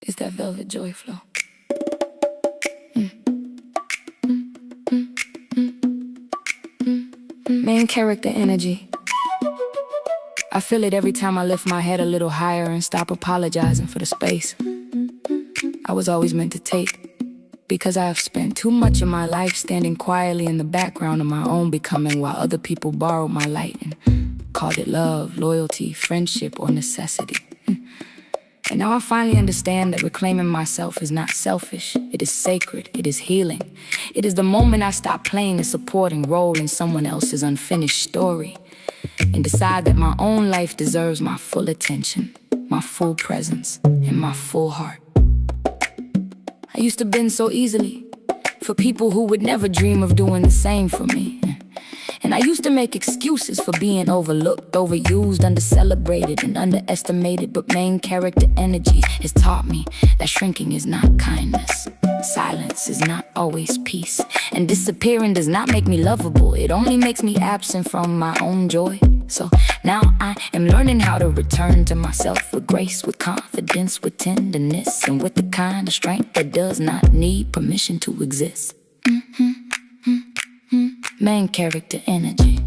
It's that velvet joy flow. Main character energy. I feel it every time I lift my head a little higher and stop apologizing for the space I was always meant to take. Because I have spent too much of my life standing quietly in the background of my own becoming, while other people borrowed my light and called it love, loyalty, friendship, or necessity. And now I finally understand that reclaiming myself is not selfish. It is sacred. It is healing. It is the moment I stop playing a supporting role in someone else's unfinished story and decide that my own life deserves my full attention, my full presence, and my full heart. I used to bend so easily for people who would never dream of doing the same for me. And I used to make excuses for being overlooked, overused, undercelebrated, and underestimated. But main character energy has taught me that shrinking is not kindness. Silence is not always peace. And disappearing does not make me lovable. It only makes me absent from my own joy. So now I am learning how to return to myself with grace, with confidence, with tenderness, and with the kind of strength that does not need permission to exist. Main character energy.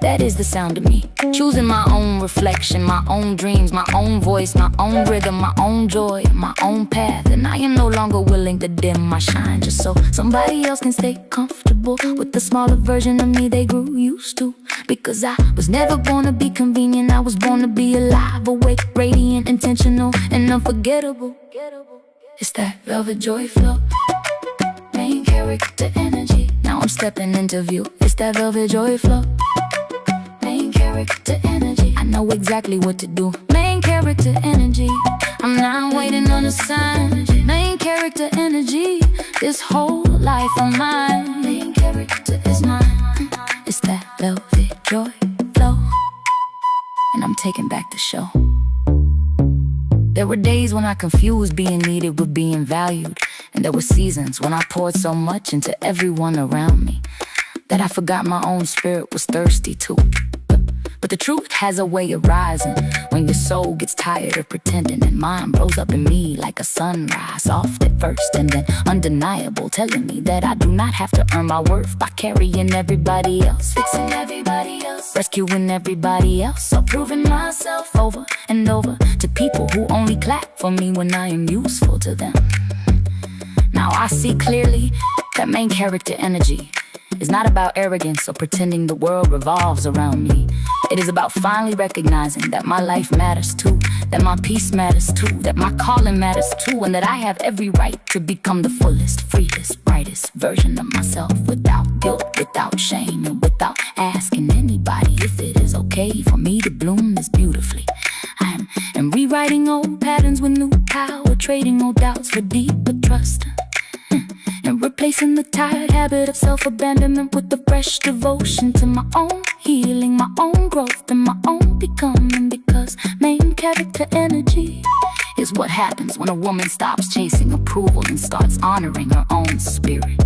That is the sound of me, choosing my own reflection, my own dreams, my own voice, my own rhythm, my own joy, my own path. And I am no longer willing to dim my shine just so somebody else can stay comfortable with the smaller version of me they grew used to. Because I was never born to be convenient, I was born to be alive, awake, radiant, intentional, and unforgettable. It's that velvet joy flow. Main character energy. Now I'm stepping into view. It's that velvet joy flow. Main character energy. I know exactly what to do. Main character energy. I'm not waiting on a sign. Main character energy. This whole life of mine. Main character is mine. It's that velvet joy flow. And I'm taking back the show. There were days when I confused being needed with being valued. And there were seasons when I poured so much into everyone around me that I forgot my own spirit was thirsty too. But the truth has a way of rising when your soul gets tired of pretending, and mine rose up in me like a sunrise, soft at first and then undeniable, telling me that I do not have to earn my worth by carrying everybody else, fixing everybody else, rescuing everybody else, or proving myself over and over to people who only clap for me when I am useful to them. Now I see clearly that main character energy is not about arrogance or pretending the world revolves around me. It is about finally recognizing that my life matters too, that my peace matters too, that my calling matters too, and that I have every right to become the fullest, freest, brightest version of myself without guilt, without shame, and without asking anybody if it is okay for me to bloom this beautifully. I am rewriting old patterns with new power, trading old doubts for deeper trust, and replacing the tired habit of self-abandonment with the fresh devotion to my own healing, my own growth, and my own becoming. Because main character energy is what happens when a woman stops chasing approval and starts honoring her own spirit.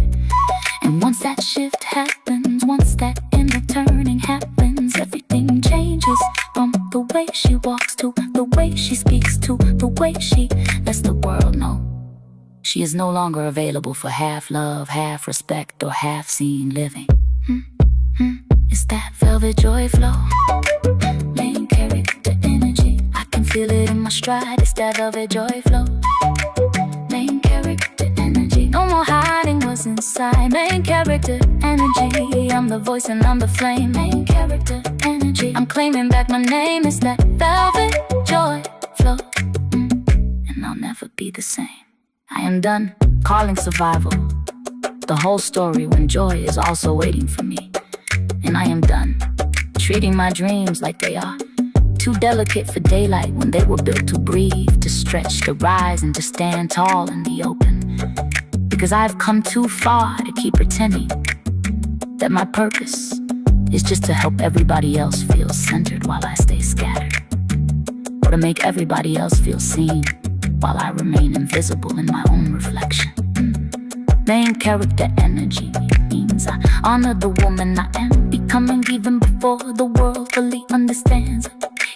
And once that shift happens, once that inner turning happens, everything changes. From the way she walks to the way she speaks to the way she lets the world know she is no longer available for half love, half respect, or half seen living. It's that velvet joy flow. Main character energy. I can feel it in my stride. It's that velvet joy flow. Main character energy. No more hiding what's inside. Main character energy. I'm the voice and I'm the flame. Main character energy. I'm claiming back my name. It's that velvet joy flow. And I'll never be the same. I am done calling survival the whole story when joy is also waiting for me. And I am done treating my dreams like they are too delicate for daylight when they were built to breathe, to stretch, to rise, and to stand tall in the open. Because I've come too far to keep pretending that my purpose is just to help everybody else feel centered while I stay scattered, or to make everybody else feel seen while I remain invisible in my own reflection. Main character energy means I honor the woman I am becoming even before the world fully understands.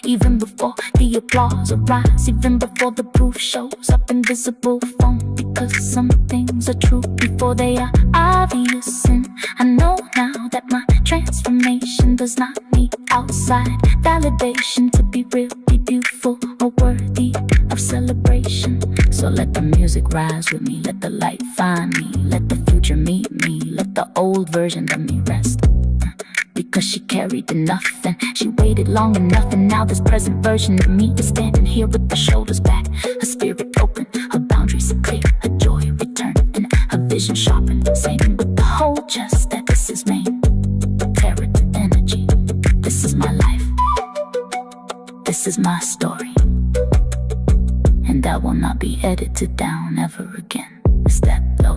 even before the applause arrives, even before the proof shows up in visible form. Because some things are true before they are obvious, and I know now that my transformation does not need outside validation to be real, be beautiful, or worthy of celebration. So let the music rise with me, let the light find me, let the future meet me, let the old version of me rest. Because she carried enough and she waited long enough, and now this present version of me is standing here with her shoulders back, her spirit open, her boundaries clear, her joy returned, and her vision sharpened, saying with the whole chest that this is me. Terror to energy, this is my life, this is my story, and that will not be edited down ever again. Step, low